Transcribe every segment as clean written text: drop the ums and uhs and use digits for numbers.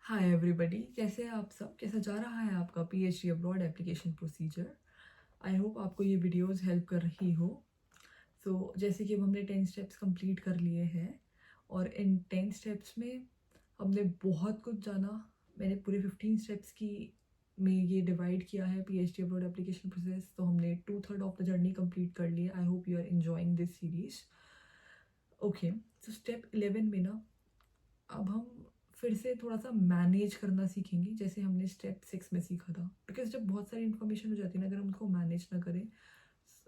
Hi everybody, कैसे हैं आप सब? कैसा जा रहा है आपका PhD abroad application procedure? I hope आपको ये वीडियोस हेल्प कर रही हो। जैसे कि अब हमने 10 स्टेप्स कंप्लीट कर लिए हैं और इन 10 स्टेप्स में हमने बहुत कुछ जाना। मैंने पूरे 15 स्टेप्स की में ये डिवाइड किया है पीएचडी अब्रॉड एप्लीकेशन प्रोसेस। तो हमने 2/3 ऑफ द जर्नी कंप्लीट कर ली है। I hope you are enjoying this series. Okay, तो स्टेप 11 में ना अब हम फिर से थोड़ा सा मैनेज करना सीखेंगे, जैसे हमने स्टेप 6 में सीखा था। बिकॉज जब बहुत सारी इन्फॉर्मेशन हो जाती है ना, अगर हम उसको मैनेज ना करें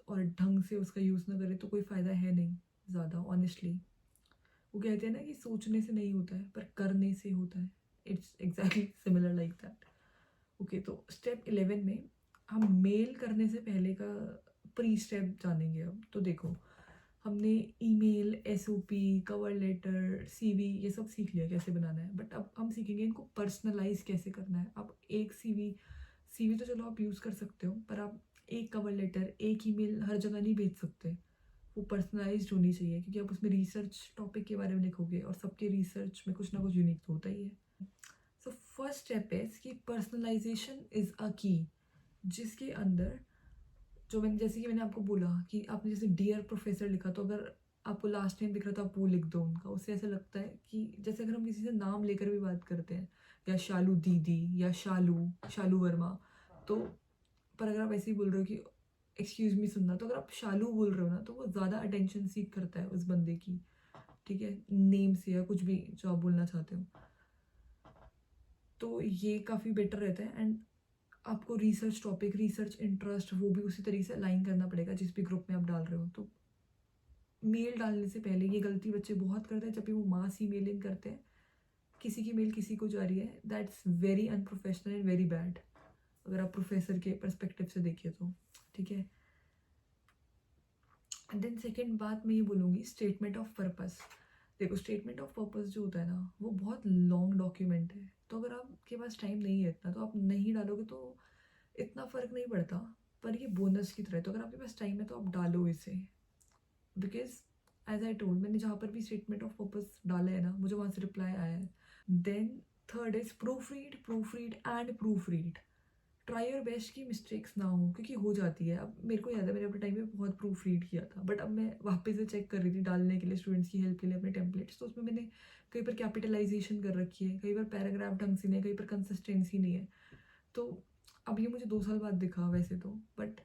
और ढंग से उसका यूज़ ना करें तो कोई फ़ायदा है नहीं ज़्यादा। ऑनेस्टली वो कहते हैं ना कि सोचने से नहीं होता है पर करने से होता है। It's exactly similar like that. Okay, तो स्टेप 11 में हम मेल करने से पहले का प्री स्टेप जानेंगे। अब तो देखो, हमने email, SOP, cover letter, CV ये सब सीख लिया कैसे बनाना है। बट अब हम सीखेंगे इनको पर्सनलाइज कैसे करना है। अब एक सीवी सीवी तो चलो आप यूज़ कर सकते हो, पर आप एक कवर लेटर, एक ईमेल हर जगह नहीं भेज सकते। वो पर्सनलाइज्ड होनी चाहिए, क्योंकि आप उसमें रिसर्च टॉपिक के बारे में लिखोगे और सबके रिसर्च में कुछ ना कुछ यूनिक तो होता ही है। सो फर्स्ट स्टेप है कि पर्सनलाइजेशन इज़ अ की, जिसके अंदर जो मैंने जैसे कि मैंने आपको बोला कि आपने जैसे डियर प्रोफेसर लिखा, तो अगर आपको लास्ट नेम दिख रहा था आप वो लिख दो उनका। उससे ऐसा लगता है कि जैसे अगर हम किसी से नाम लेकर भी बात करते हैं, या शालू दीदी या शालू शालू वर्मा, तो पर अगर आप ऐसे ही बोल रहे हो कि एक्सक्यूज मी सुनना, तो अगर आप शालू बोल रहे हो ना तो वो ज़्यादा अटेंशन सीख करता है उस बंदे की, ठीक है, नेम से या कुछ भी जो आप बोलना चाहते हो। तो ये काफ़ी बेटर रहता है। एंड आपको रिसर्च टॉपिक, रिसर्च इंटरेस्ट वो भी उसी तरीके से अलाइन करना पड़ेगा जिस भी ग्रुप में आप डाल रहे हो। तो मेल डालने से पहले ये गलती बच्चे बहुत करते हैं, जब भी वो मास ईमेलिंग करते हैं, किसी की मेल किसी को जा रही है, that's very unprofessional and very bad, अगर आप प्रोफेसर के परस्पेक्टिव से देखिए तो। ठीक है, एंड देन सेकेंड बात मैं ये बोलूँगी, स्टेटमेंट ऑफ पर्पस। देखो, स्टेटमेंट ऑफ पर्पस जो होता है ना, वो बहुत लॉन्ग डॉक्यूमेंट है। तो अगर आपके पास टाइम नहीं है इतना, तो आप नहीं डालोगे तो इतना फ़र्क नहीं पड़ता, पर ये बोनस की तरह है। तो अगर आपके पास टाइम है तो आप डालो इसे। बिकॉज एज आई टोल्ड, मैंने जहाँ पर भी स्टेटमेंट ऑफ पर्पस डाला है ना, मुझे वहाँ से रिप्लाई आया है। Then third is proofread and proofread. Try your best की मिस्टेक्स ना हो, क्योंकि हो जाती है। अब मेरे को याद है मैंने अपने टाइम में बहुत प्रूफ रीड किया था, बट अब मैं वापस से चेक कर रही थी डालने के लिए, स्टूडेंट्स की हेल्प के लिए अपने टेम्पलेट्स। तो उसमें मैंने कहीं पर कैपिटलाइजेशन कर रखी है, कहीं पर पैराग्राफ ढंग से नहीं है, कहीं पर कंसिस्टेंसी नहीं है। तो अब ये मुझे 2 साल बाद दिखा वैसे तो, बट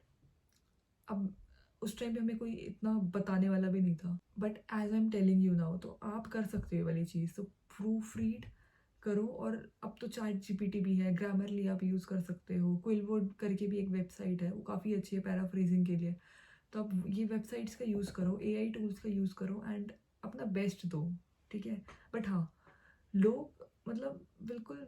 अब उस टाइम पे हमें कोई इतना बताने वाला भी नहीं था। But as I am telling you now, तो आप कर सकते हो ये वाली चीज़। तो प्रूफ रीड करो। और अब तो चैट जीपीटी भी है, ग्रामरली आप यूज़ कर सकते हो। क्विलवुड करके भी एक वेबसाइट है, वो काफ़ी अच्छी है पैराफ्रेजिंग के लिए। तो अब ये वेबसाइट्स का यूज़ करो, एआई टूल्स का यूज़ करो एंड अपना बेस्ट दो। ठीक है, बट हाँ, लोग मतलब बिल्कुल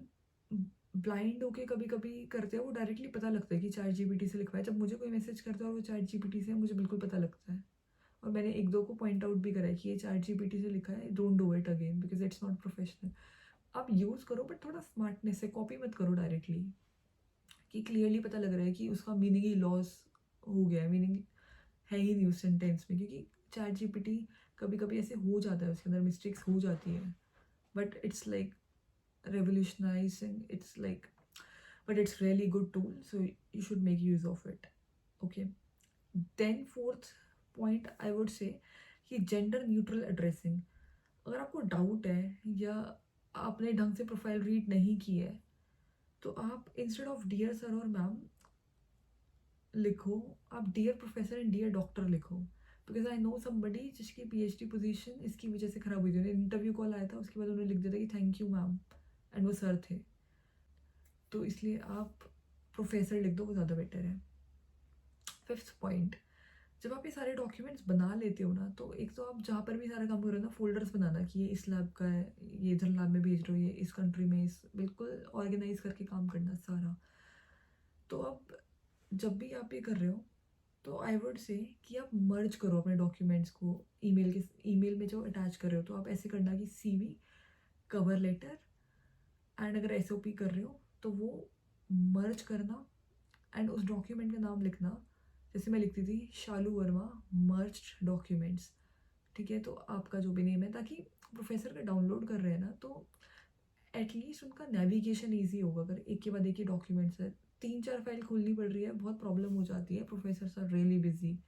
ब्लाइंड होके कभी कभी करते हैं। वो डायरेक्टली पता लगता है कि चैट जीपीटी से लिखवाया। जब मुझे कोई मैसेज करता है और वो चैट जीपीटी से है, मुझे बिल्कुल पता लगता है। और मैंने 1-2 को पॉइंट आउट भी करा है कि ये चैट जीपीटी से लिखा है, don't do it again because it's not professional. आप यूज़ करो बट थोड़ा स्मार्टनेस से, कॉपी मत करो डायरेक्टली, कि क्लियरली पता लग रहा है कि उसका मीनिंग ही लॉस हो गया है, मीनिंग है ही नहीं उस सेंटेंस में। क्योंकि चैट जीपीटी कभी कभी ऐसे हो जाता है, उसके अंदर मिस्टेक्स हो जाती है, but it's like revolutionizing, it's like, but it's really good tool, so you should make use of it. Okay, then fourth point I would say कि जेंडर न्यूट्रल एड्रेसिंग। अगर आपको डाउट है या आपने ढंग से प्रोफाइल रीड नहीं की है, तो आप इंस्टेड ऑफ डियर सर और मैम लिखो, आप dear professor and dear doctor लिखो। बिकॉज आई नो समबडी जिसकी पीएचडी पोजीशन इसकी वजह से खराब हुई थी। उन्हें इंटरव्यू कॉल आया था, उसके बाद उन्होंने लिख दिया था कि थैंक यू मैम, एंड वो सर थे। तो इसलिए आप प्रोफेसर लिख दो, वो ज़्यादा बेटर है। फिफ्थ पॉइंट, जब आप ये सारे डॉक्यूमेंट्स बना लेते हो ना, तो एक तो आप जहाँ पर भी सारा काम कर रहे हो ना, फोल्डर्स बनाना कि ये इस लैब का है, ये इधर लैब में भेज रहे हो, ये इस कंट्री में, इस बिल्कुल ऑर्गेनाइज करके काम करना सारा। तो अब जब भी आप ये कर रहे हो, तो आई वुड से कि आप मर्ज करो अपने डॉक्यूमेंट्स को ईमेल में जो अटैच कर रहे हो। तो आप ऐसे करना कि सीवी, कवर लेटर एंड अगर एसओपी कर रहे हो तो वो मर्ज करना एंड उस डॉक्यूमेंट का नाम लिखना। जैसे मैं लिखती थी शालू वर्मा मर्ज्ड डॉक्यूमेंट्स, ठीक है, तो आपका जो भी नेम है, ताकि प्रोफेसर का डाउनलोड कर रहे हैं ना, तो एटलीस्ट उनका नेविगेशन ईजी होगा। अगर एक के बाद एक ही डॉक्यूमेंट्स है, 3-4 फाइल खोलनी पड़ रही है, बहुत प्रॉब्लम हो जाती है। Professors are really busy,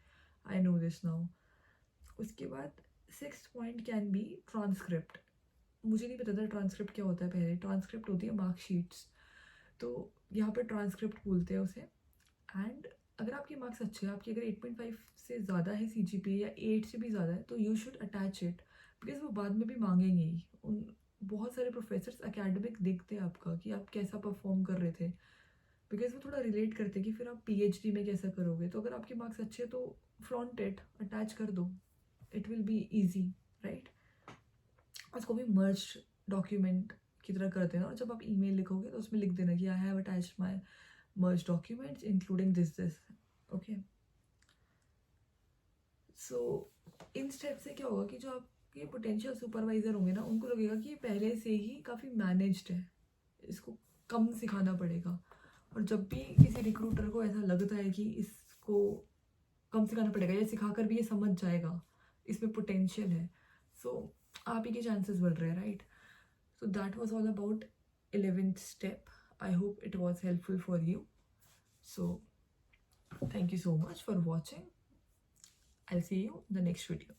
I know this now. उसके बाद 6th point can be transcript. मुझे नहीं पता था ट्रांसक्रिप्ट क्या होता है पहले। ट्रांसक्रिप्ट होती है मार्कशीट्स, तो यहाँ पर ट्रांसक्रिप्ट बोलते हैं उसे। एंड अगर आपके मार्क्स अच्छे हैं, आपकी अगर 8.5 से ज़्यादा है CGPA या 8 से भी ज़्यादा है, तो you should attach it, because वो बाद में भी मांगेंगे ही। उन बहुत सारे प्रोफेसर्स एकेडमिक देखते हैं आपका कि आप कैसा परफॉर्म कर रहे थे, बिकॉज वो थोड़ा रिलेट करते हैं कि फिर आप PhD में कैसा करोगे। तो अगर आपके मार्क्स अच्छे हैं तो फ्रॉन्ट इट, अटैच कर दो, it will be easy, right. उसको भी मर्ज डॉक्यूमेंट की तरह करते हैं ना, और जब आप ईमेल लिखोगे तो उसमें लिख देना कि I have attached my merge documents including this okay। So in step से क्या होगा कि जो आपके पोटेंशियल सुपरवाइजर होंगे ना, उनको लगेगा कि ये पहले से ही काफ़ी मैनेज्ड है, इसको कम सिखाना पड़ेगा। और जब भी किसी रिक्रूटर को ऐसा लगता है कि इसको कम सिखाना पड़ेगा या सिखाकर भी ये समझ जाएगा, इसमें पोटेंशियल है, सो आप ही के चांसेस बढ़ रहे हैं, right. So that was all about 11th step. I hope it was helpful for you. So thank you so much for watching. I'll see you in the next video.